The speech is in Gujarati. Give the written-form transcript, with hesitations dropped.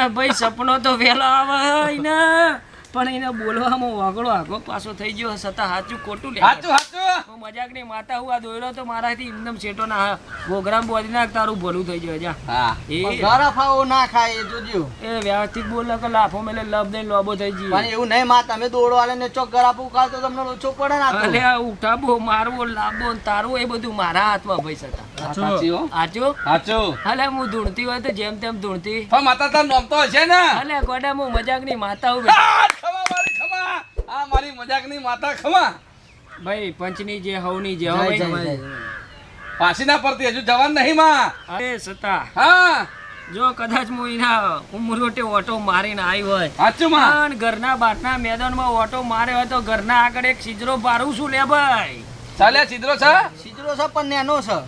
ભાઈ સપનો તો વેલો આવે ને પણ એને બોલવામાં વાગડો આગો પાછો થઈ ગયો છતાં સાચું ખોટું લે સાચું મજાક ની માતા હું આ દોયરો તો મારાથી એકદમ સેટો ના પ્રોગ્રામ બોલી નાખ તારું ભલું થઈ ગયો જા એ ગરાફાઓ ના ખાય એ જોજો એ વ્યવસ્થિત બોલ કે લાફો મેલે લબ દઈને લોબો થઈ ગઈ પણ એવું નહીં માં તમે દોડો આલે ને ચોક ગરાફો ખાવ તો તમને ઓછો પડે ના અલે આ ઉઠાબો મારવો લાંબો તારવો એ બધું મારા હાથમાં ભાઈ છતાં સાચું અલે હું ધૂણતી હોય તો જેમ તેમ ધૂણતી પણ માતા તાર નામ તો હશે ને અલે ગોડા હું મજાક ની માતા હું મારી મજાકની માતા ખમા ભાઈ પંચની જે હવની જે પાછી ના પડતી હજુ જવાન નહીં માં અરે સતા હા જો કદાચ હું એના ઉમરોટે ઓટો મારીને આવી હોય સાચું માં ઘરના બાટના મેદાનમાં ઓટો માર્યો હોય તો ઘરના આગળ એક સિજરો પારું છું લે ભાઈ ચાલે સિદ્રો છે પણ નેનો છે